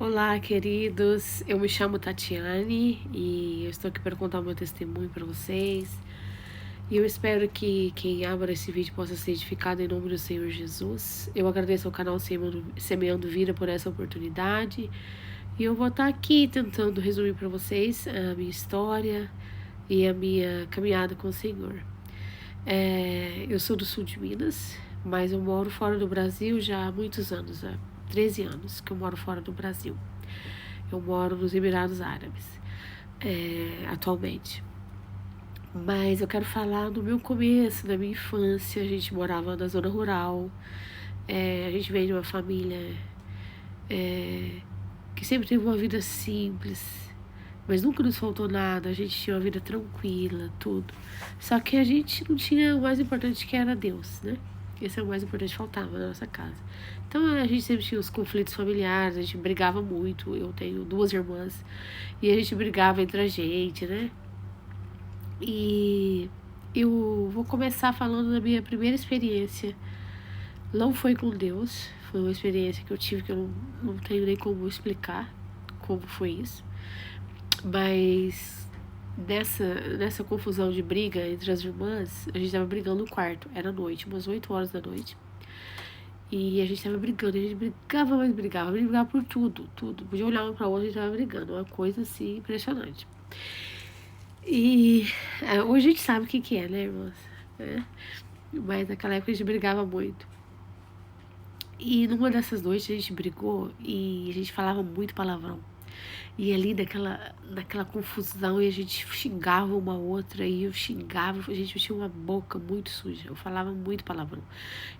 Olá, queridos. Eu me chamo Tatiane e eu estou aqui para contar o meu testemunho para vocês. E eu espero que quem abra esse vídeo possa ser edificado em nome do Senhor Jesus. Eu agradeço ao canal Semeando Vida por essa oportunidade. E eu vou estar aqui tentando resumir para vocês a minha história e a minha caminhada com o Senhor. Eu sou do sul de Minas, mas eu moro fora do Brasil já há muitos anos, há 13 anos que eu moro fora do Brasil. Eu moro nos Emirados Árabes, atualmente. Mas eu quero falar do meu começo, da minha infância. A gente morava na zona rural. A gente veio de uma família que sempre teve uma vida simples, mas nunca nos faltou nada. A gente tinha uma vida tranquila, tudo. Só que a gente não tinha o mais importante, que era Deus, né? Esse é o mais importante, faltava na nossa casa. Então a gente sempre tinha os conflitos familiares, a gente brigava muito. Eu tenho 2 irmãs e a gente brigava entre a gente, né? E eu vou começar falando da minha primeira experiência. Não foi com Deus, foi uma experiência que eu tive que eu não tenho nem como explicar como foi isso. Mas nessa confusão de briga entre as irmãs, a gente tava brigando no quarto. Era noite, umas 8 horas da noite. E a gente tava brigando, a gente brigava, mas brigava por tudo. Podia olhar uma pra outra e a gente tava brigando. Uma coisa assim impressionante. E hoje a gente sabe o que é, né, irmãs? Mas naquela época a gente brigava muito. E numa dessas noites a gente brigou e a gente falava muito palavrão. E ali naquela confusão, e a gente xingava uma outra, e eu xingava, eu tinha uma boca muito suja, eu falava muito palavrão.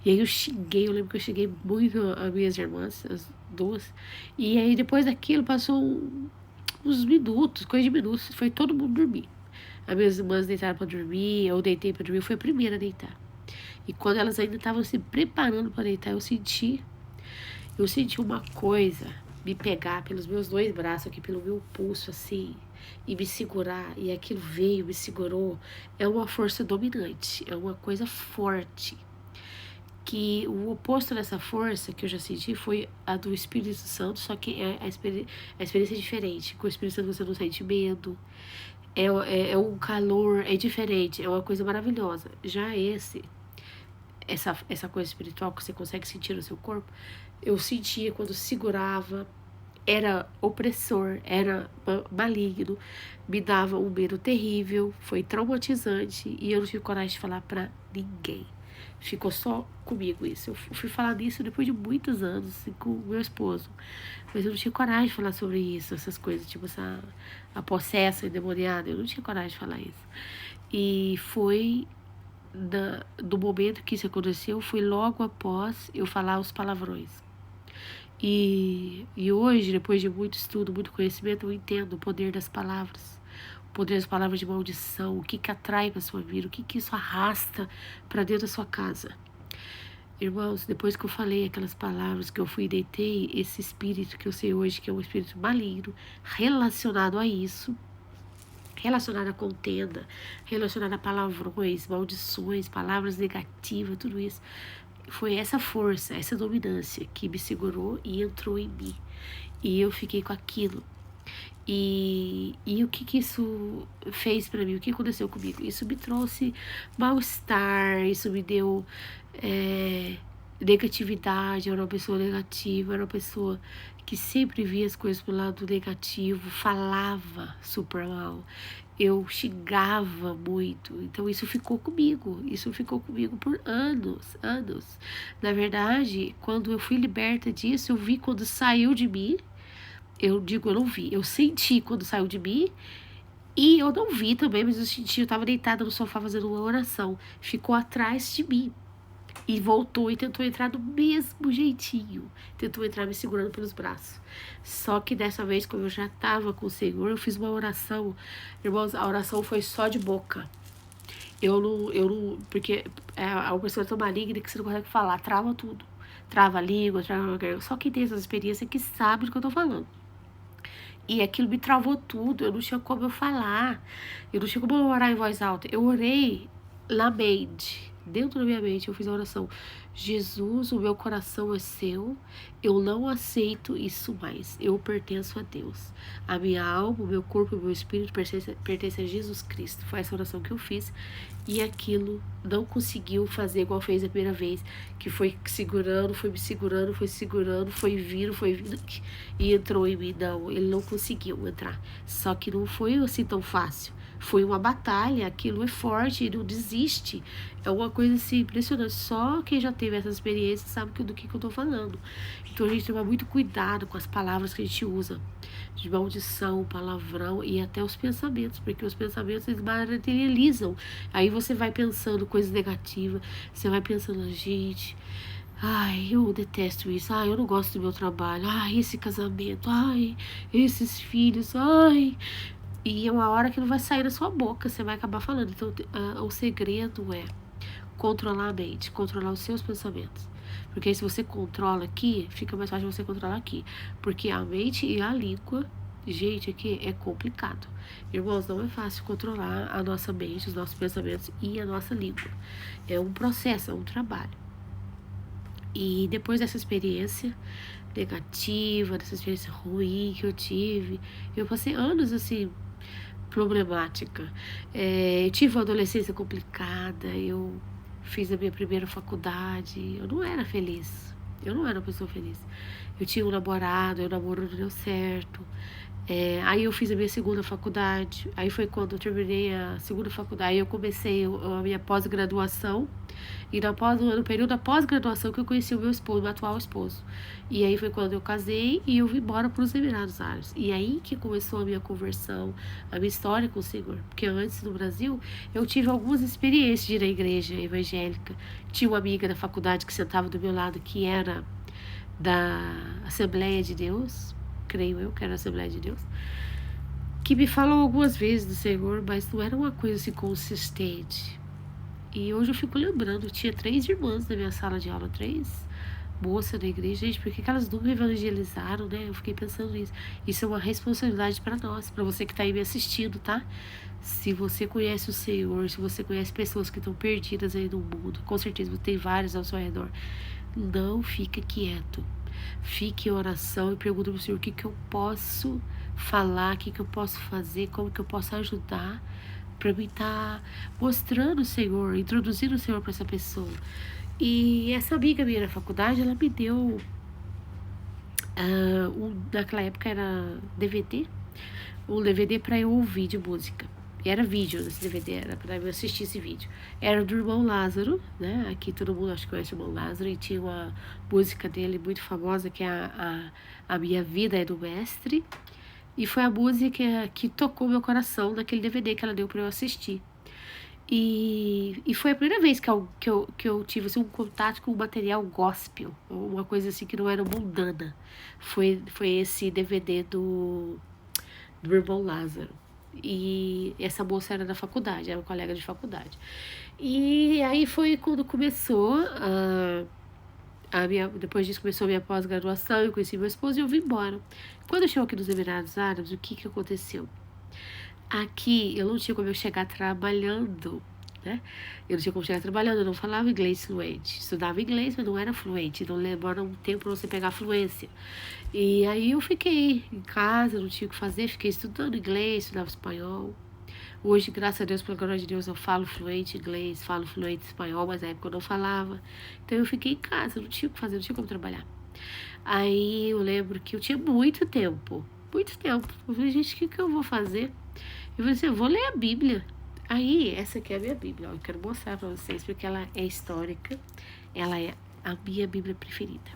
E aí eu lembro que eu xinguei muito as minhas irmãs, as duas. E aí depois daquilo passou uns minutos, coisa de minutos, foi todo mundo dormir. As minhas irmãs deitaram pra dormir, eu deitei pra dormir, eu fui a primeira a deitar. E quando elas ainda estavam se preparando pra deitar, eu senti uma coisa me pegar pelos meus 2 braços aqui, pelo meu pulso, assim, e me segurar, e aquilo veio, me segurou. É uma força dominante, é uma coisa forte, que o oposto dessa força que eu já senti foi a do Espírito Santo, só que a experiência é diferente. Com o Espírito Santo você não sente medo, é um calor, é diferente, é uma coisa maravilhosa. Já essa coisa espiritual que você consegue sentir no seu corpo, eu sentia quando segurava, era opressor, era maligno, me dava um medo terrível, foi traumatizante e eu não tive coragem de falar pra ninguém. Ficou só comigo isso. Eu fui falar nisso depois de muitos anos, assim, com meu esposo, mas eu não tinha coragem de falar sobre isso, essas coisas, tipo a possessa endemoniada, eu não tinha coragem de falar isso. E foi do momento que isso aconteceu, foi logo após eu falar os palavrões. E hoje, depois de muito estudo, muito conhecimento, eu entendo o poder das palavras. O poder das palavras de maldição, o que atrai para sua vida, o que isso arrasta para dentro da sua casa. Irmãos, depois que eu falei aquelas palavras, que eu fui e deitei, esse espírito que eu sei hoje que é um espírito maligno, relacionado a isso, relacionado a contenda, relacionado a palavrões, maldições, palavras negativas, tudo isso. Foi essa força, essa dominância que me segurou e entrou em mim. E eu fiquei com aquilo. E o que isso fez pra mim? O que aconteceu comigo? Isso me trouxe mal-estar, isso me deu negatividade. Eu era uma pessoa negativa, era uma pessoa que sempre via as coisas pelo lado negativo, falava super mal, eu xingava muito. Então isso ficou comigo por anos. Na verdade, quando eu fui liberta disso, eu vi quando saiu de mim. Eu não vi, eu senti quando saiu de mim. E eu não vi também, mas eu senti, eu tava deitada no sofá fazendo uma oração, ficou atrás de mim e voltou e tentou entrar do mesmo jeitinho, tentou entrar me segurando pelos braços. Só que dessa vez, como eu já estava com o Senhor, eu fiz uma oração. Irmãos, a oração foi só de boca. Eu não, porque a pessoa é tão maligna que você não consegue falar, trava tudo, trava a língua, trava a garganta. Só quem tem essas experiências que sabe do que eu tô falando. E aquilo me travou tudo, eu não tinha como eu falar, eu não tinha como eu orar em voz alta. Eu orei na mente, dentro da minha mente, eu fiz a oração: Jesus, o meu coração é seu, eu não aceito isso mais, eu pertenço a Deus. A minha alma, o meu corpo e o meu espírito pertencem a Jesus Cristo. Foi essa oração que eu fiz. E aquilo não conseguiu fazer igual fez a primeira vez, que foi segurando, foi me segurando, foi vindo, e entrou em mim. Não, ele não conseguiu entrar. Só que não foi assim tão fácil. Foi uma batalha, aquilo é forte, não desiste. É uma coisa assim impressionante. Só quem já teve essa experiência sabe do que eu tô falando. Então a gente toma muito cuidado com as palavras que a gente usa. De maldição, palavrão e até os pensamentos, porque os pensamentos eles materializam. Aí você vai pensando coisas negativas, você vai pensando, gente, ai, eu detesto isso, ai, eu não gosto do meu trabalho, ai, esse casamento, ai, esses filhos, ai. E é uma hora que não vai sair da sua boca, você vai acabar falando. Então, o segredo é controlar a mente, controlar os seus pensamentos. Porque aí, se você controla aqui, fica mais fácil você controlar aqui. Porque a mente e a língua, gente, aqui é complicado. Irmãos, não é fácil controlar a nossa mente, os nossos pensamentos e a nossa língua. É um processo, é um trabalho. E depois dessa experiência negativa, dessa experiência ruim que eu tive, eu passei anos assim, problemática. Eu tive uma adolescência complicada, eu fiz a minha primeira faculdade, eu não era feliz, eu não era uma pessoa feliz. Eu tinha um namorado, o namoro não deu certo. Aí eu fiz a minha segunda faculdade, aí foi quando eu terminei a segunda faculdade, aí eu comecei a minha pós-graduação, e no período da pós-graduação que eu conheci o meu esposo, meu atual esposo. E aí foi quando eu casei e eu vim embora para os Emirados Árabes. E aí que começou a minha conversão, a minha história com o Senhor. Porque antes, no Brasil, eu tive algumas experiências de ir na igreja evangélica. Tinha uma amiga da faculdade que sentava do meu lado, que era da Assembleia de Deus, creio eu que era a Assembleia de Deus, que me falou algumas vezes do Senhor, mas não era uma coisa assim consistente. E hoje eu fico lembrando, tinha 3 irmãs na minha sala de aula, 3 moças da igreja. Gente, por que elas nunca evangelizaram, né? Eu fiquei pensando nisso. Isso é uma responsabilidade para nós, para você que tá aí me assistindo, tá? Se você conhece o Senhor, se você conhece pessoas que estão perdidas aí no mundo, com certeza tem várias ao seu redor, não fique quieto. Fique em oração e pergunta pro Senhor o que eu posso falar, o que eu posso fazer, como que eu posso ajudar, para mim estar mostrando o Senhor, introduzindo o Senhor para essa pessoa. E essa amiga minha na faculdade, ela me deu, naquela época era DVD, um DVD para eu ouvir de música. E era vídeo nesse DVD, era para eu assistir esse vídeo. Era do irmão Lázaro, né? Aqui todo mundo acho que conhece o irmão Lázaro, e tinha uma música dele muito famosa, que é a Minha Vida é do Mestre. E foi a música que tocou meu coração naquele DVD que ela deu para eu assistir. E foi a primeira vez que eu tive assim, um contato com o material gospel, uma coisa assim que não era mundana. Foi esse DVD do irmão Lázaro. E essa moça era da faculdade, era uma colega de faculdade. E aí foi quando começou depois disso começou a minha pós-graduação, eu conheci meu esposo e eu vim embora. Quando eu cheguei aqui nos Emirados Árabes, o que aconteceu? Aqui eu não tinha como eu chegar trabalhando, né? Eu não tinha como chegar trabalhando, eu não falava inglês fluente. Estudava inglês, mas não era fluente, então demora um tempo para você pegar a fluência. E aí eu fiquei em casa, não tinha o que fazer, fiquei estudando inglês, estudava espanhol. Hoje, graças a Deus, pela glória de Deus, eu falo fluente inglês, falo fluente espanhol, mas na época eu não falava. Então eu fiquei em casa, não tinha o que fazer, não tinha como trabalhar. Aí eu lembro que eu tinha muito tempo. Eu falei, gente, o que eu vou fazer? Eu falei assim, eu vou ler a Bíblia. Aí, essa aqui é a minha Bíblia, ó, eu quero mostrar pra vocês, porque ela é histórica, ela é a minha Bíblia preferida.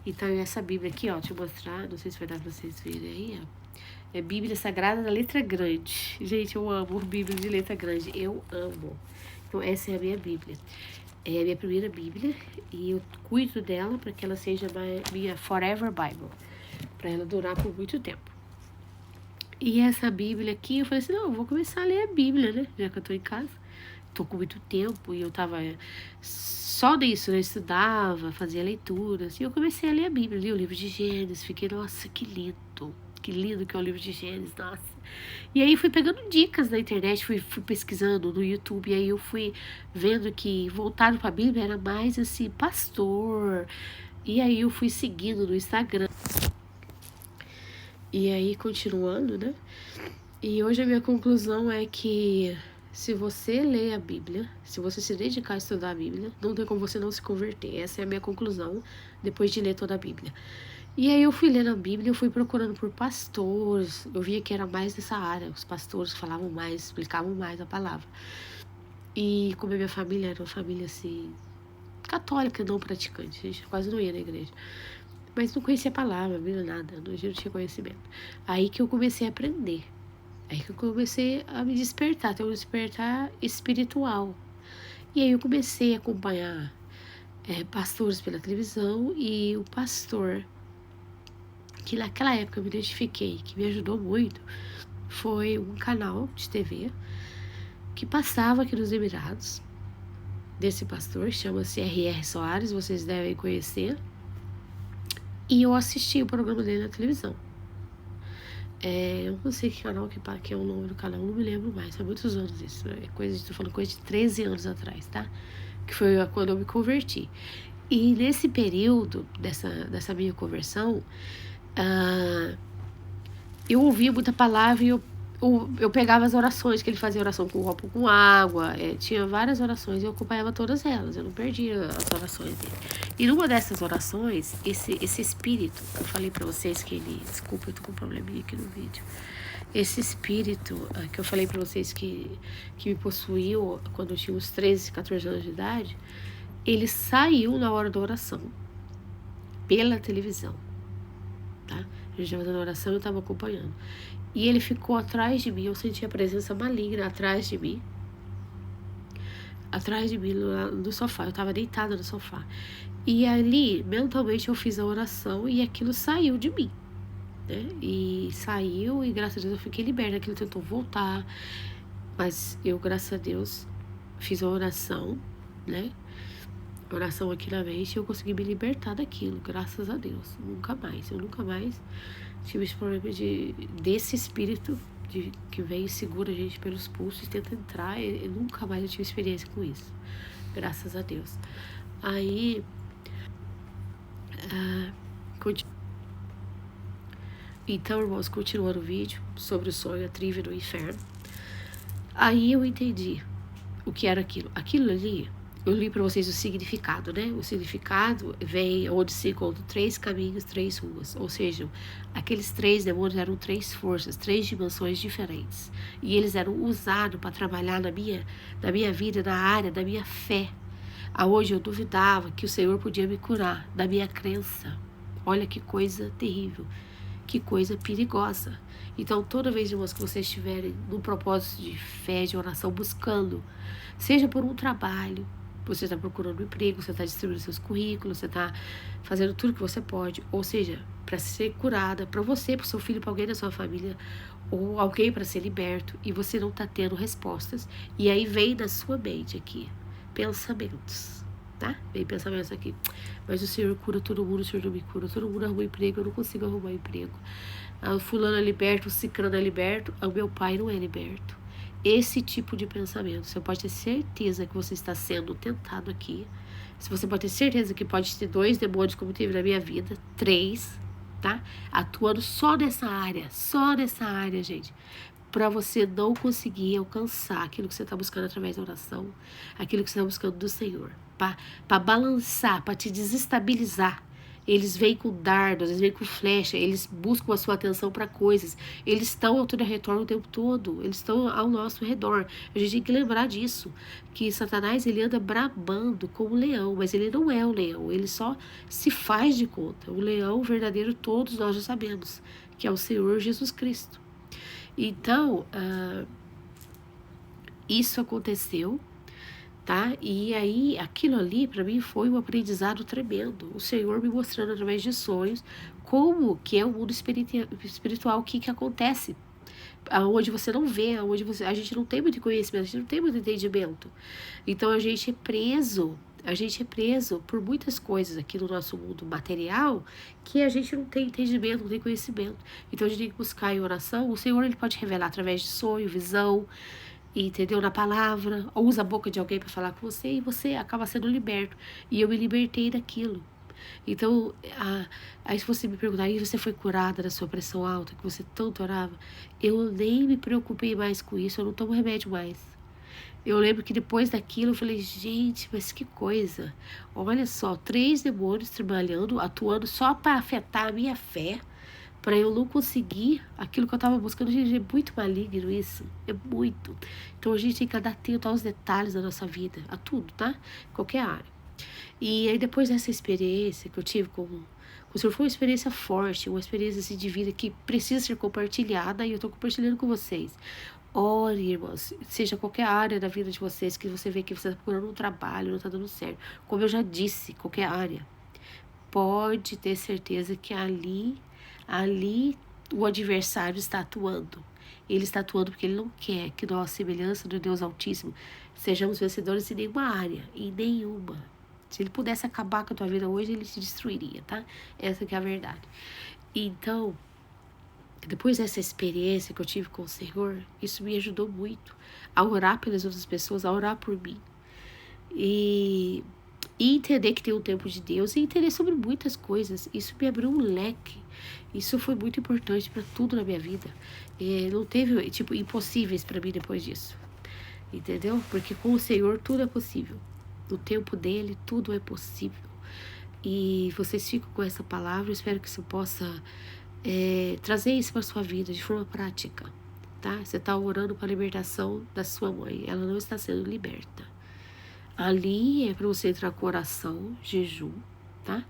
Então, essa Bíblia aqui, ó, deixa eu mostrar, não sei se vai dar pra vocês verem aí, ó. É Bíblia Sagrada da letra grande. Gente, eu amo Bíblia de letra grande, eu amo. Então, essa é a minha Bíblia. É a minha primeira Bíblia, e eu cuido dela para que ela seja minha Forever Bible, para ela durar por muito tempo. E essa Bíblia aqui, eu falei assim, não, eu vou começar a ler a Bíblia, né? Já que eu tô em casa. Tô com muito tempo e eu tava só nisso, né? Eu estudava, fazia leituras. E eu comecei a ler a Bíblia, li o livro de Gênesis. Fiquei, nossa, que lindo. que lindo que é o livro de Gênesis, nossa. E aí fui pegando dicas na internet, fui pesquisando no YouTube, e aí eu fui vendo que voltado para a Bíblia era mais assim, pastor. E aí eu fui seguindo no Instagram. E aí continuando, né? E hoje a minha conclusão é que se você ler a Bíblia, se você se dedicar a estudar a Bíblia, não tem como você não se converter. Essa é a minha conclusão depois de ler toda a Bíblia. E aí eu fui lendo a Bíblia, eu fui procurando por pastores, eu via que era mais dessa área, os pastores falavam mais, explicavam mais a palavra. E como a minha família era uma família assim, católica, não praticante, a gente quase não ia na igreja. Mas não conhecia a palavra, a Bíblia, nada, não tinha conhecimento. Aí que eu comecei a aprender. Aí que eu comecei a me despertar, ter um despertar espiritual. E aí eu comecei a acompanhar pastores pela televisão, e o pastor que naquela época eu me identifiquei, que me ajudou muito, foi um canal de TV que passava aqui nos Emirados, desse pastor, chama-se R.R. Soares, vocês devem conhecer. E eu assisti o programa dele na televisão. Eu não sei que canal que é o nome do canal, não me lembro mais, há muitos anos isso, né? Estou falando coisa de 13 anos atrás, tá? Que foi quando eu me converti. E nesse período dessa minha conversão, eu ouvia muita palavra, e eu pegava as orações, que ele fazia oração com um copo com água, tinha várias orações, e eu acompanhava todas elas, eu não perdia as orações dele. E numa dessas orações, esse espírito, eu falei pra vocês que ele, desculpa, eu tô com um probleminha aqui no vídeo, esse espírito que eu falei pra vocês que me possuiu quando eu tinha uns 13, 14 anos de idade, ele saiu na hora da oração, pela televisão, tá? A gente estava fazendo oração e eu estava acompanhando. E ele ficou atrás de mim, eu senti a presença maligna atrás de mim no sofá, eu estava deitada no sofá. E ali, mentalmente, eu fiz a oração e aquilo saiu de mim, né? E saiu, e graças a Deus eu fiquei liberta. Aquilo tentou voltar, mas eu, graças a Deus, fiz a oração, né? Oração aqui na mente, e eu consegui me libertar daquilo, graças a Deus. Eu nunca mais tive esse problema desse espírito que vem e segura a gente pelos pulsos e tenta entrar. Eu nunca mais tive experiência com isso, graças a Deus. Aí então, irmãos, continuando o vídeo sobre o sonho, a trívia do inferno. Aí eu entendi o que era aquilo. Aquilo ali, eu li para vocês o significado, né? O significado vem onde se encontram 3 caminhos, 3 ruas. Ou seja, aqueles 3 demônios eram 3 forças, 3 dimensões diferentes. E eles eram usados para trabalhar na minha vida, na área da minha fé. Aonde eu duvidava que o Senhor podia me curar, da minha crença. Olha que coisa terrível, que coisa perigosa. Então, toda vez, irmãos, que vocês estiverem num propósito de fé, de oração, buscando, seja por um trabalho, você está procurando um emprego, você está distribuindo seus currículos, você está fazendo tudo que você pode, ou seja, para ser curada, para você, para o seu filho, para alguém da sua família, ou alguém para ser liberto, e você não está tendo respostas, e aí vem na sua mente aqui pensamentos, tá? Vem pensamentos aqui, mas o Senhor cura todo mundo, o Senhor não me cura, todo mundo arruma emprego, eu não consigo arrumar emprego, o fulano é liberto, o ciclano é liberto, o meu pai não é liberto. Esse tipo de pensamento, você pode ter certeza que você está sendo tentado aqui. Se você pode ter certeza que pode ter 2 demônios, como teve na minha vida, 3, tá? Atuando só nessa área, gente. Para você não conseguir alcançar aquilo que você está buscando através da oração, aquilo que você está buscando do Senhor. Para balançar, para te desestabilizar. Eles vêm com dardos, eles vêm com flecha, eles buscam a sua atenção para coisas. Eles estão ao teu redor o tempo todo, eles estão ao nosso redor. A gente tem que lembrar disso, que Satanás, ele anda bramando como um leão, mas ele não é um leão, ele só se faz de conta. O leão verdadeiro todos nós já sabemos, que é o Senhor Jesus Cristo. Então, isso aconteceu, tá? E aí, aquilo ali, para mim, foi um aprendizado tremendo. O Senhor me mostrando através de sonhos como que é o mundo espiritual, o que acontece, onde você não vê, onde a gente não tem muito conhecimento, a gente não tem muito entendimento. Então, a gente é preso A gente é preso por muitas coisas aqui no nosso mundo material que a gente não tem entendimento, não tem conhecimento. Então a gente tem que buscar em oração. O Senhor, ele pode revelar através de sonho, visão, entendeu? Na palavra, ou usa a boca de alguém para falar com você e você acaba sendo liberto. E eu me libertei daquilo. Então, aí se você me perguntar, e você foi curada da sua pressão alta, que você tanto orava? Eu nem me preocupei mais com isso, eu não tomo remédio mais. Eu lembro que depois daquilo eu falei, gente, mas que coisa. Olha só, 3 demônios trabalhando, atuando só para afetar a minha fé, para eu não conseguir aquilo que eu estava buscando. Gente, é muito maligno isso, é muito. Então a gente tem que andar atento aos detalhes da nossa vida, a tudo, tá? Qualquer área. E aí depois dessa experiência que eu tive com o Senhor, foi uma experiência forte, uma experiência assim, de vida que precisa ser compartilhada, e eu estou compartilhando com vocês. Ore, irmãos, seja qualquer área da vida de vocês, que você vê que você está procurando um trabalho, não está dando certo. Como eu já disse, qualquer área. Pode ter certeza que ali o adversário está atuando. Ele está atuando porque ele não quer que nós, semelhança do Deus Altíssimo, sejamos vencedores em nenhuma área, em nenhuma. Se ele pudesse acabar com a tua vida hoje, ele te destruiria, tá? Essa que é a verdade. Então, depois dessa experiência que eu tive com o Senhor, isso me ajudou muito a orar pelas outras pessoas, a orar por mim. E entender que tem um tempo de Deus e entender sobre muitas coisas. Isso me abriu um leque. Isso foi muito importante para tudo na minha vida. Não teve, impossíveis para mim depois disso. Entendeu? Porque com o Senhor tudo é possível. No tempo dele, tudo é possível. E vocês ficam com essa palavra. Eu espero que isso possa trazer isso para sua vida de forma prática, tá? Você está orando para a libertação da sua mãe. Ela não está sendo liberta. Ali é para você entrar com oração, jejum, tá?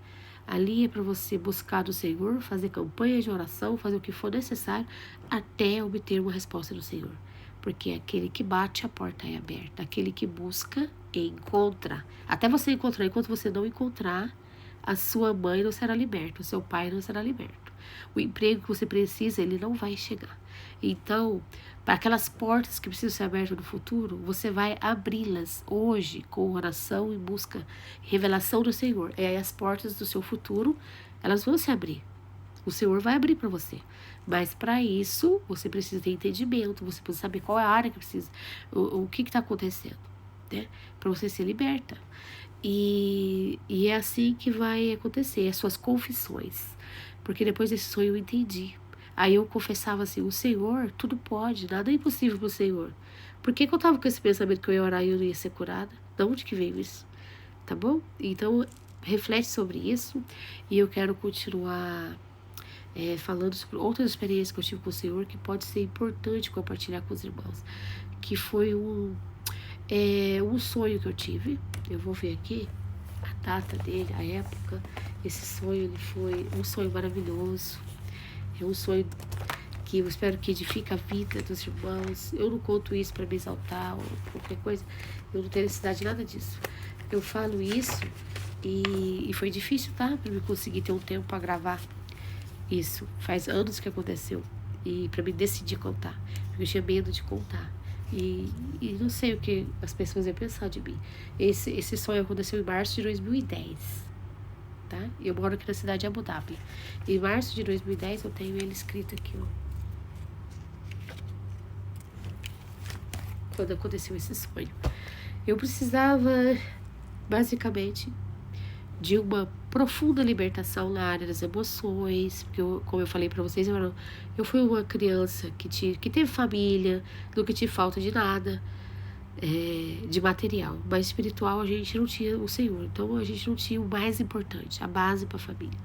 Ali é para você buscar do Senhor, fazer campanha de oração, fazer o que for necessário até obter uma resposta do Senhor. Porque aquele que bate, a porta é aberta. Aquele que busca, encontra. Até você encontrar. Enquanto você não encontrar, a sua mãe não será liberta, o seu pai não será liberto. O emprego que você precisa, ele não vai chegar. Então, para aquelas portas que precisam ser abertas no futuro, você vai abri-las hoje com oração e busca revelação do Senhor. E aí as portas do seu futuro, elas vão se abrir. O Senhor vai abrir para você. Mas para isso, você precisa ter entendimento, você precisa saber qual é a área que precisa, o que está acontecendo, né? Para você ser liberta. E é assim que vai acontecer, as suas confissões. Porque depois desse sonho eu entendi. Aí eu confessava assim, o Senhor, tudo pode, nada é impossível para o Senhor. Por que eu estava com esse pensamento que eu ia orar e eu não ia ser curada? De onde que veio isso? Tá bom? Então, reflete sobre isso. E eu quero continuar falando sobre outras experiências que eu tive com o Senhor, que pode ser importante compartilhar com os irmãos. Que foi um sonho que eu tive. Eu vou ver aqui a data dele, a época. Esse sonho, ele foi um sonho maravilhoso. É um sonho que eu espero que edifique a vida dos irmãos. Eu não conto isso para me exaltar ou qualquer coisa. Eu não tenho necessidade de nada disso. Eu falo isso e foi difícil, tá? Para me conseguir ter um tempo para gravar isso. Faz anos que aconteceu. E para me decidir contar. Porque eu tinha medo de contar. E não sei o que as pessoas iam pensar de mim. Esse sonho aconteceu em março de 2010. Tá? Eu moro aqui na cidade de Abu Dhabi. Em março de 2010 eu tenho ele escrito aqui, ó. Quando aconteceu esse sonho. Eu precisava, basicamente, de uma profunda libertação na área das emoções, porque como eu falei pra vocês, eu fui uma criança que teve família, nunca tive falta de nada, de material, mas espiritual a gente não tinha o Senhor, então a gente não tinha o mais importante, a base para a família,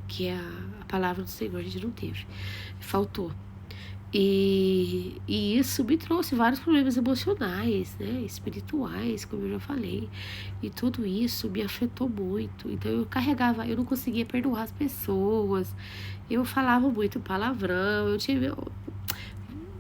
que é a palavra do Senhor, a gente não teve, faltou. E isso me trouxe vários problemas emocionais, né, espirituais, como eu já falei, e tudo isso me afetou muito. Então eu não conseguia perdoar as pessoas, eu falava muito palavrão, eu tive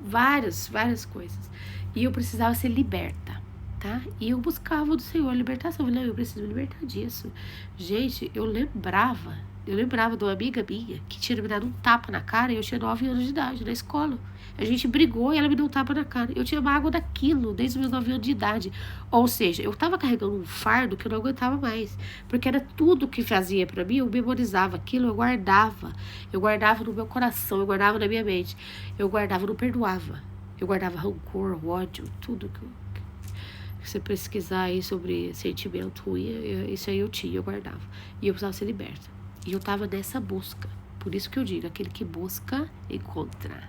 várias coisas, e eu precisava ser liberta, tá? E eu buscava do Senhor libertação. Eu falei, não, eu preciso me libertar disso. Gente, eu lembrava Eu lembrava de uma amiga minha que tinha me dado um tapa na cara e eu tinha 9 anos de idade, na escola. A gente brigou e ela me deu um tapa na cara. Eu tinha mágoa daquilo desde os meus 9 anos de idade. Ou seja, eu tava carregando um fardo que eu não aguentava mais. Porque era tudo que fazia pra mim, eu memorizava aquilo, eu guardava. Eu guardava no meu coração, eu guardava na minha mente. Eu guardava, não perdoava. Eu guardava rancor, ódio, tudo que você pesquisar aí sobre sentimento ruim, isso aí eu tinha, eu guardava. E eu precisava ser liberta. E eu tava nessa busca. Por isso que eu digo, aquele que busca, encontra.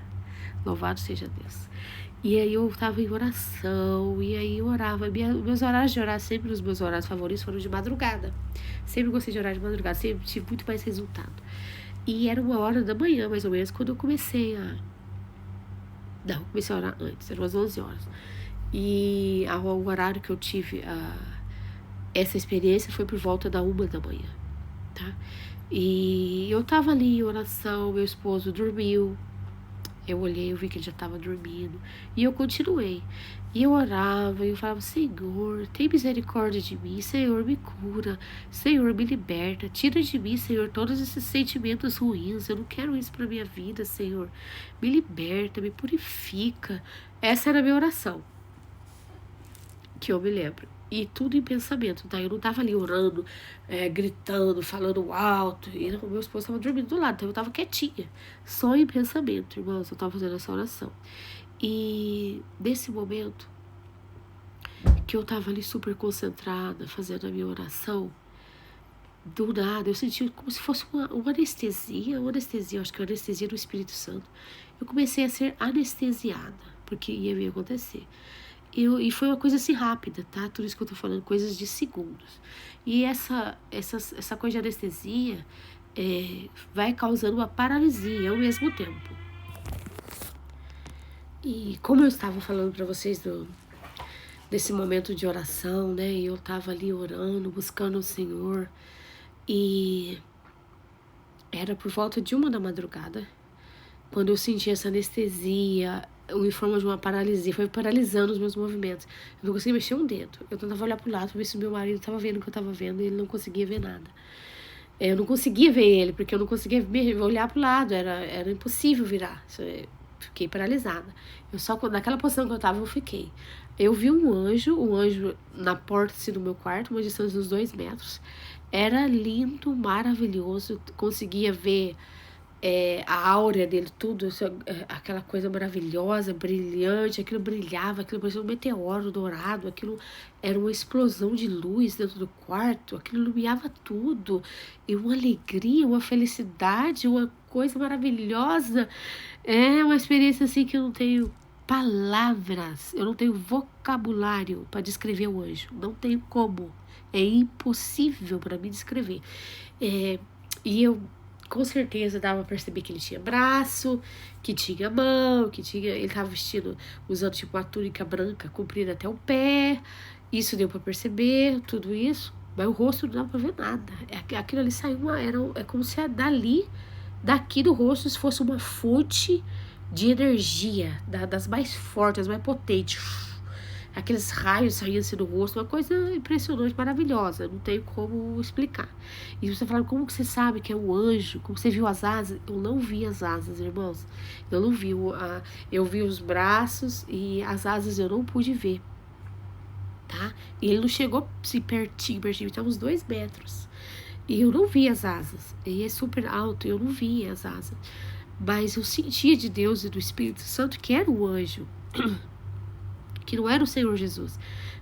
Louvado seja Deus. E aí eu tava em oração, e aí eu orava. Meus horários de orar, sempre os meus horários favoritos foram de madrugada. Sempre gostei de orar de madrugada, sempre tive muito mais resultado. E era 1h da manhã, mais ou menos, quando eu comecei a... Não, comecei a orar antes, eram umas 11 horas. E o horário que eu tive essa experiência foi por volta da 1 da manhã, tá? E eu tava ali em oração, meu esposo dormiu. Eu olhei, eu vi que ele já estava dormindo. E eu continuei. E eu orava, e eu falava, Senhor, tem misericórdia de mim. Senhor, me cura. Senhor, me liberta. Tira de mim, Senhor, todos esses sentimentos ruins. Eu não quero isso para minha vida, Senhor. Me liberta, me purifica. Essa era a minha oração, que eu me lembro. E tudo em pensamento, tá? Eu não tava ali orando, gritando, falando alto. E não, meu esposo tava dormindo do lado, então eu tava quietinha. Só em pensamento, irmãos, eu tava fazendo essa oração. E nesse momento que eu tava ali super concentrada, fazendo a minha oração, do nada, eu senti como se fosse uma anestesia, acho que é uma anestesia do Espírito Santo. Eu comecei a ser anestesiada, porque ia me acontecer. E foi uma coisa assim rápida, tá? Tudo isso que eu tô falando, coisas de segundos. E essa coisa de anestesia vai causando uma paralisia ao mesmo tempo. E como eu estava falando para vocês desse momento de oração, né? E eu tava ali orando, buscando o Senhor. E era por volta de 1 da madrugada, quando eu senti essa anestesia, em forma de uma paralisia, foi paralisando os meus movimentos. Eu não conseguia mexer um dedo. Eu tentava olhar pro lado pra ver se o meu marido estava vendo o que eu estava vendo e ele não conseguia ver nada. Eu não conseguia ver ele, porque eu não conseguia olhar pro lado, era impossível virar. Fiquei paralisada. Naquela posição que eu tava, eu fiquei. Eu vi um anjo na porta assim, do meu quarto, uma distância de uns 2 metros. Era lindo, maravilhoso, conseguia ver a áurea dele, tudo, aquela coisa maravilhosa, brilhante, aquilo brilhava, aquilo parecia um meteoro dourado, aquilo era uma explosão de luz dentro do quarto, aquilo iluminava tudo, e uma alegria, uma felicidade, uma coisa maravilhosa. É uma experiência assim que eu não tenho palavras, eu não tenho vocabulário para descrever o anjo, não tenho como, é impossível para mim descrever. E eu com certeza dava pra perceber que ele tinha braço, que tinha mão, ele tava usando tipo uma túnica branca comprida até o pé. Isso deu pra perceber, tudo isso. Mas o rosto não dava pra ver nada. Aquilo ali saiu é como se daqui do rosto fosse uma fonte de energia, das mais fortes, das mais potentes. Aqueles raios saindo assim do rosto, uma coisa impressionante, maravilhosa, não tenho como explicar. E você fala, como que você sabe que é um anjo? Como você viu as asas? Eu não vi as asas, irmãos. Eu não vi, eu vi os braços e as asas eu não pude ver, tá? E ele não chegou assim pertinho, então uns 2 metros. E eu não vi as asas. Ele é super alto, eu não vi as asas. Mas eu sentia de Deus e do Espírito Santo que era um anjo. Que não era o Senhor Jesus,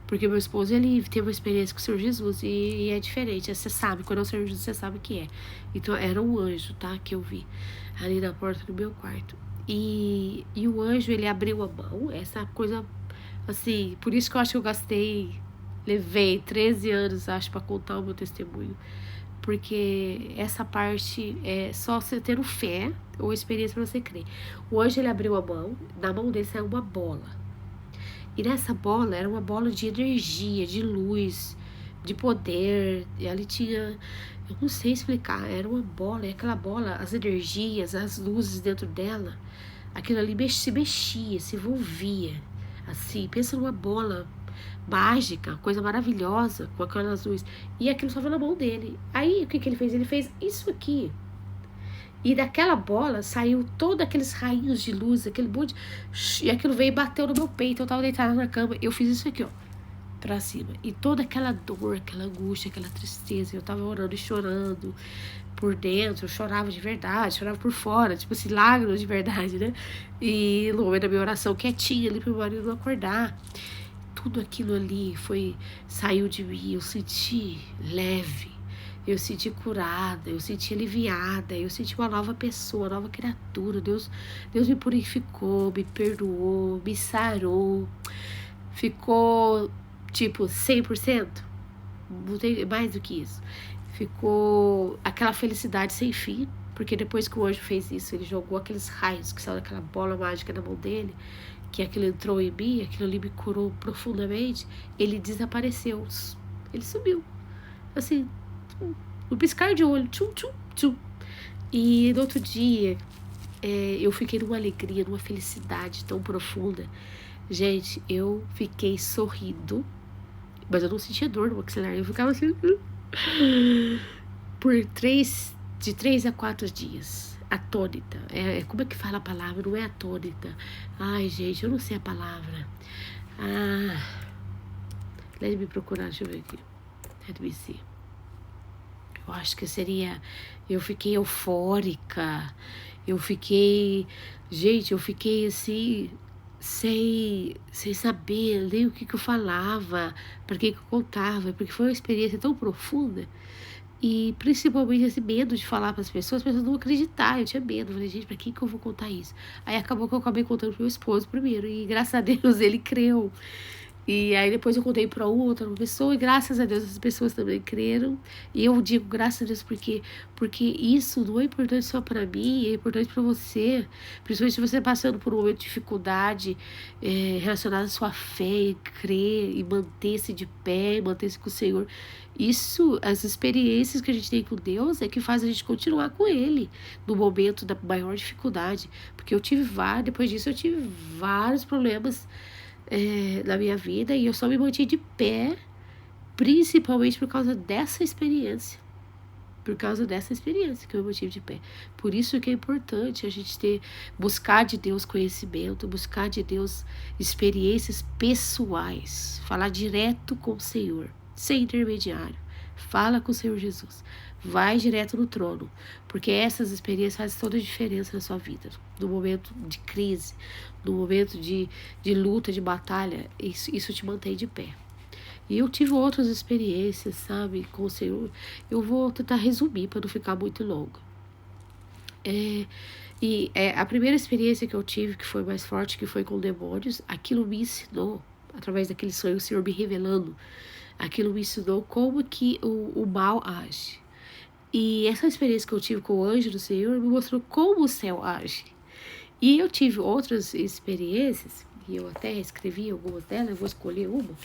porque meu esposo, ele teve uma experiência com o Senhor Jesus e é diferente, você sabe, quando é o Senhor Jesus, você sabe o que é. Então era um anjo, tá, que eu vi ali na porta do meu quarto, e o anjo, ele abriu a mão, essa coisa, assim, por isso que eu acho que eu levei 13 anos, acho, pra contar o meu testemunho, porque essa parte é só você ter fé ou experiência pra você crer. O anjo, ele abriu a mão, na mão dele saiu uma bola. E nessa bola, era uma bola de energia, de luz, de poder. E ali tinha, eu não sei explicar, era uma bola. E aquela bola, as energias, as luzes dentro dela, aquilo ali se mexia, se envolvia. Assim, pensa numa bola mágica, coisa maravilhosa, com aquelas luzes. E aquilo estava na mão dele. Aí, o que ele fez? Ele fez isso aqui. E daquela bola saiu todos aqueles raios de luz, aquele monte. E aquilo veio e bateu no meu peito. Eu tava deitada na cama. Eu fiz isso aqui, ó, pra cima. E toda aquela dor, aquela angústia, aquela tristeza. Eu tava orando e chorando por dentro. Eu chorava de verdade, chorava por fora. Tipo assim, lágrimas de verdade, né? E no momento da minha oração, quietinha ali pro meu marido não acordar. Tudo aquilo ali saiu de mim. Eu senti leve. Eu senti curada, eu senti aliviada, eu senti uma nova pessoa, uma nova criatura. Deus me purificou, me perdoou, me sarou. Ficou, tipo, 100%. Não tem mais do que isso. Ficou aquela felicidade sem fim, porque depois que o anjo fez isso, ele jogou aqueles raios que saiu daquela bola mágica na mão dele, que aquilo entrou em mim, aquilo ali me curou profundamente. Ele desapareceu, ele sumiu. Assim, no piscar de olho, tchum, tchum, tchum. E no outro dia, eu fiquei numa alegria, numa felicidade tão profunda. Gente, eu fiquei sorrindo, mas eu não sentia dor no maxilar. Eu ficava assim, por de 3 a 4 dias, atônita. Como é que fala a palavra? Não é atônita. Ai, gente, eu não sei a palavra. Let me procurar, deixa eu ver aqui. Let me see. Eu acho que seria... Eu fiquei eufórica. Eu fiquei assim, sem saber nem o que eu falava, para que eu contava, porque foi uma experiência tão profunda. E principalmente esse medo de falar para as pessoas não acreditar. Eu tinha medo, eu falei, gente, para que eu vou contar isso? Aí acabou que eu acabei contando pro meu esposo primeiro, e graças a Deus ele creu. E aí depois eu contei para outra pessoa, e graças a Deus as pessoas também creram. E eu digo graças a Deus porque isso não é importante só para mim, é importante para você. Principalmente se você passando por um momento de dificuldade relacionada à sua fé, e crer, e manter-se de pé, manter-se com o Senhor. Isso, as experiências que a gente tem com Deus é que faz a gente continuar com Ele no momento da maior dificuldade. Porque depois disso eu tive vários problemas na minha vida, e eu só me mantive de pé principalmente por causa dessa experiência. Por causa dessa experiência que eu me mantive de pé. Por isso que é importante a gente buscar de Deus conhecimento, buscar de Deus experiências pessoais, falar direto com o Senhor, sem intermediário. Fala com o Senhor Jesus. Vai direto no trono, porque essas experiências fazem toda a diferença na sua vida. No momento de crise, no momento de luta, de batalha, isso te mantém de pé. E eu tive outras experiências, sabe, com o Senhor. Eu vou tentar resumir para não ficar muito longo. A primeira experiência que eu tive, que foi mais forte, que foi com demônios, aquilo me ensinou, através daquele sonho, o Senhor me revelando, aquilo me ensinou como que o mal age. E essa experiência que eu tive com o anjo do Senhor me mostrou como o céu age. E eu tive outras experiências, e eu até escrevi algumas delas, eu vou escolher uma,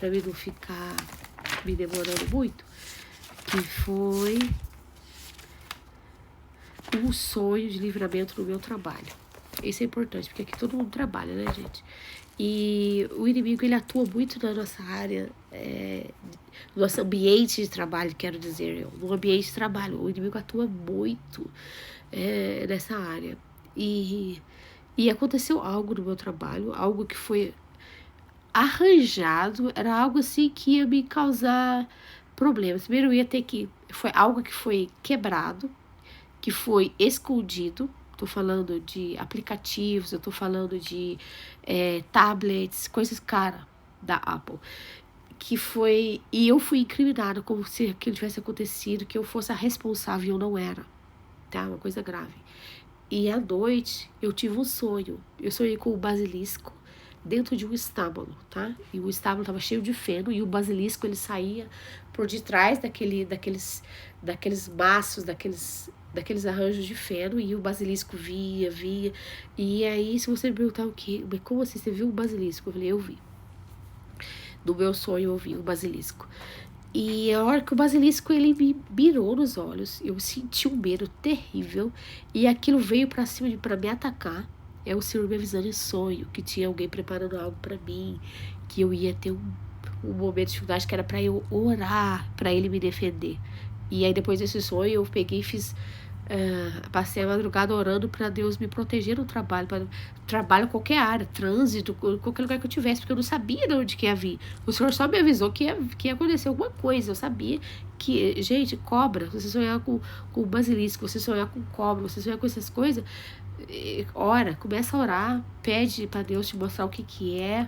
para mim não ficar me demorando muito, que foi um sonho de livramento no meu trabalho. Isso é importante, porque aqui todo mundo trabalha, né, gente? E o inimigo, ele atua muito na nossa área, no nosso ambiente de trabalho, quero dizer, no ambiente de trabalho. O inimigo atua muito nessa área. E aconteceu algo no meu trabalho, algo que foi arranjado, era algo assim que ia me causar problemas. Primeiro foi algo que foi quebrado, que foi escondido. Tô falando de aplicativos, eu tô falando de tablets, coisas caras da Apple. E eu fui incriminada como se aquilo tivesse acontecido, que eu fosse a responsável e eu não era. Tá? Uma coisa grave. E à noite eu tive um sonho. Eu sonhei com o basilisco dentro de um estábulo, tá? E o estábulo estava cheio de feno, e o basilisco, ele saía por detrás daqueles maços, daqueles arranjos de feno, e o basilisco via. E aí, se você me perguntar o quê? Como assim, você viu o basilisco? Eu falei, eu vi. No meu sonho eu vi o basilisco. E a hora que o basilisco, ele me mirou nos olhos, eu senti um medo terrível, e aquilo veio pra cima para me atacar. é o Senhor me avisando em sonho que tinha alguém preparando algo para mim, que eu ia ter um momento de dificuldade que era para eu orar, para Ele me defender. E aí depois desse sonho eu peguei e fiz... passei a madrugada orando para Deus me proteger no trabalho, para trabalho qualquer área, trânsito, qualquer lugar que eu tivesse, porque eu não sabia de onde que ia vir. O Senhor só me avisou que ia acontecer alguma coisa. Eu sabia que, gente, cobra, você sonhar com basilisco, você sonhar com cobra, você sonhar com essas coisas, ora, começa a orar, pede para Deus te mostrar o que é,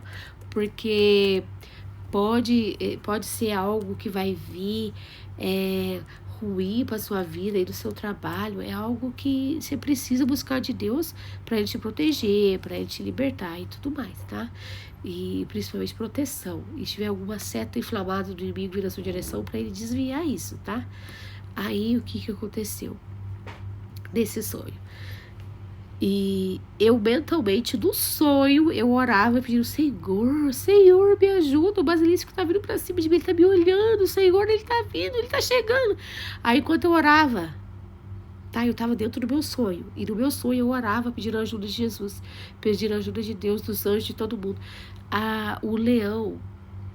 porque pode ser algo que vai vir ruim para sua vida e do seu trabalho. É algo que você precisa buscar de Deus para Ele te proteger, para Ele te libertar e tudo mais, tá? E principalmente proteção. E se tiver alguma seta inflamada do inimigo vir na sua direção, para ele desviar isso, tá? Aí o que aconteceu nesse sonho? E eu mentalmente, no sonho, eu orava pedindo: Senhor, me ajuda, o basilisco tá vindo pra cima de mim, ele tá me olhando, Senhor, ele tá vindo, ele tá chegando. Aí enquanto eu orava, tá, eu tava dentro do meu sonho, e no meu sonho eu orava pedindo a ajuda de Jesus, pedindo a ajuda de Deus, dos anjos, de todo mundo. O leão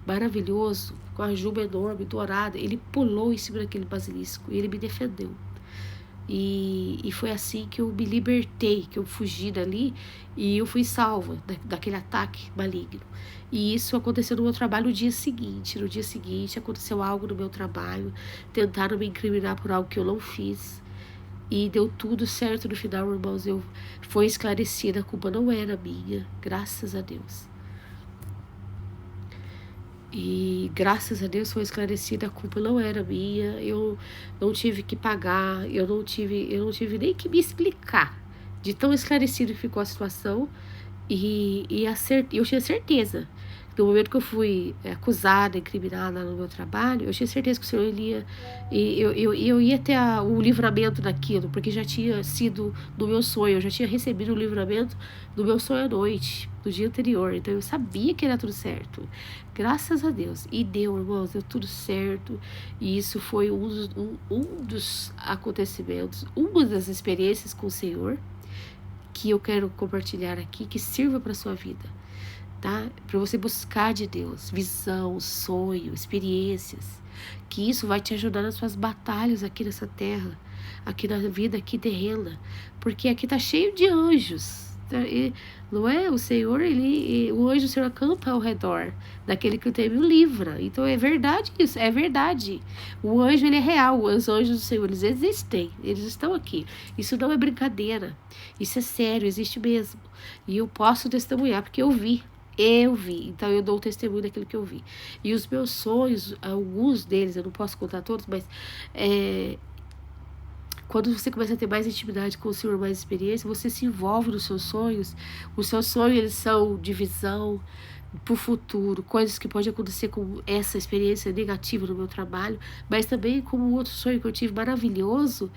maravilhoso, com a juba enorme, dourada, ele pulou em cima daquele basilisco, e ele me defendeu. E foi assim que eu me libertei, que eu fugi dali e eu fui salva daquele ataque maligno. E isso aconteceu no meu trabalho no dia seguinte. No dia seguinte aconteceu algo no meu trabalho, tentaram me incriminar por algo que eu não fiz. E deu tudo certo no final, irmãos. Foi esclarecida, a culpa não era minha, graças a Deus. E graças a Deus foi esclarecida, a culpa não era minha, eu não tive que pagar, eu não tive nem que me explicar de tão esclarecido que ficou a situação. E eu tinha certeza, no momento que eu fui acusada, incriminada no meu trabalho, eu tinha certeza que o Senhor ia, eu ia ter o livramento daquilo, porque já tinha sido no meu sonho, eu já tinha recebido o livramento do meu sonho à noite, do dia anterior. Então eu sabia que era tudo certo, graças a Deus. E deu, irmãos, deu tudo certo. E isso foi um dos acontecimentos, uma das experiências com o Senhor que eu quero compartilhar aqui, que sirva para sua vida, tá? Para você buscar de Deus visão, sonho, experiências, que isso vai te ajudar nas suas batalhas aqui nessa terra, aqui na vida aqui terrena, porque aqui tá cheio de anjos, tá? Não é? O Senhor, o anjo do Senhor acampa ao redor daquele que o teme o livra. Então é verdade isso, é verdade. O anjo, ele é real, os anjos do Senhor, eles existem, eles estão aqui. Isso não é brincadeira, isso é sério, existe mesmo. E eu posso testemunhar, porque eu vi, então eu dou o testemunho daquilo que eu vi. E os meus sonhos, alguns deles, eu não posso contar todos, mas quando você começa a ter mais intimidade com o Senhor, mais experiência, você se envolve nos seus sonhos. Os seus sonhos, eles são de visão para o futuro, coisas que podem acontecer com essa experiência negativa no meu trabalho, mas também com um outro sonho que eu tive maravilhoso,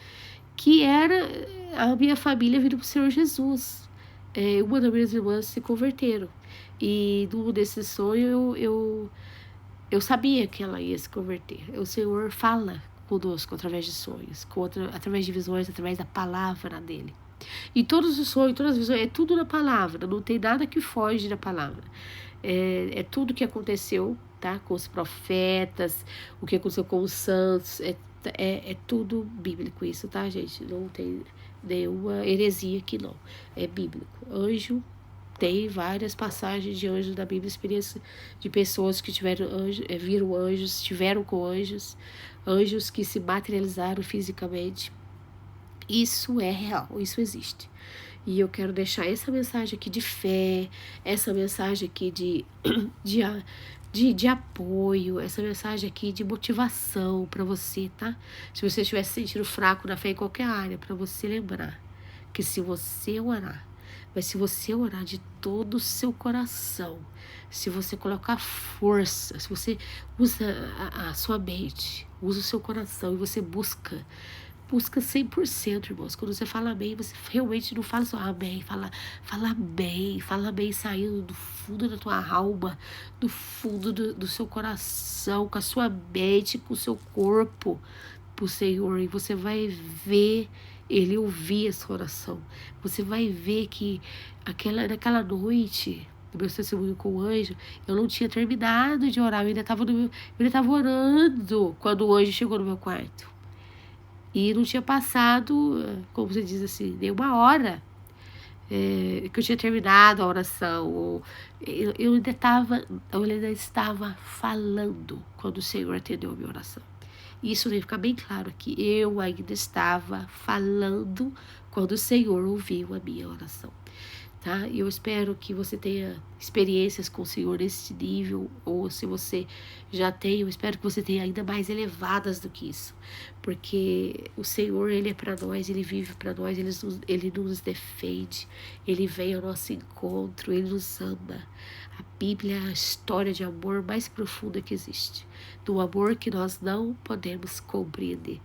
que era a minha família vindo para o Senhor Jesus. Uma das minhas irmãs se converteram. E num desses sonhos eu sabia que ela ia se converter. O Senhor fala conosco através de sonhos, através de visões, através da palavra dele. E todos os sonhos, todas as visões, é tudo na palavra, não tem nada que foge da palavra. É tudo que aconteceu, tá? Com os profetas, o que aconteceu com os santos, é tudo bíblico isso, tá, gente? Não tem nenhuma heresia aqui, não. É bíblico. Anjo, tem várias passagens de anjos da Bíblia, experiência de pessoas que viram anjos, estiveram com anjos, anjos que se materializaram fisicamente. Isso é real, isso existe. E eu quero deixar essa mensagem aqui de fé, essa mensagem aqui de apoio, essa mensagem aqui de motivação para você, tá? Se você estiver se sentindo fraco na fé em qualquer área, para você lembrar que se você orar, mas se você orar de todo o seu coração, se você colocar força, se você usa a sua mente, usa o seu coração e você busca 100%, irmãos. Quando você fala amém, você realmente não fala só amém, fala bem saindo do fundo da tua alma, do fundo do seu coração, com a sua mente, com o seu corpo pro Senhor, e você vai ver Ele ouvia essa oração. Você vai ver que naquela noite, do meu testemunho com o anjo, eu não tinha terminado de orar, eu ainda estava orando quando o anjo chegou no meu quarto. E não tinha passado, como você diz assim, nem uma hora que eu tinha terminado a oração. Eu ainda estava falando quando o Senhor atendeu a minha oração. Isso deve ficar bem claro aqui. Eu ainda estava falando quando o Senhor ouviu a minha oração. Tá? Eu espero que você tenha experiências com o Senhor nesse nível, ou se você já tem, eu espero que você tenha ainda mais elevadas do que isso, porque o Senhor, Ele é para nós, Ele vive para nós, Ele nos defende, Ele vem ao nosso encontro, Ele nos ama. A Bíblia é a história de amor mais profunda que existe, do amor que nós não podemos compreender.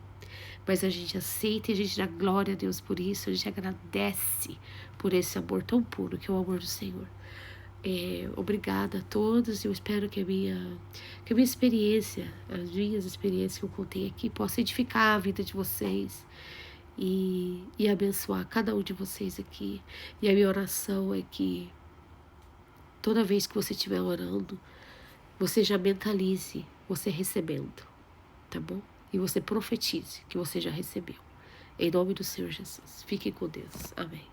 Mas a gente aceita e a gente dá glória a Deus por isso, a gente agradece por esse amor tão puro que é o amor do Senhor. Obrigada a todos, eu espero que a minha experiência, as minhas experiências que eu contei aqui, possa edificar a vida de vocês e abençoar cada um de vocês aqui. E a minha oração é que toda vez que você estiver orando, você já mentalize você recebendo, tá bom? E você profetize que você já recebeu. Em nome do Senhor Jesus. Fique com Deus. Amém.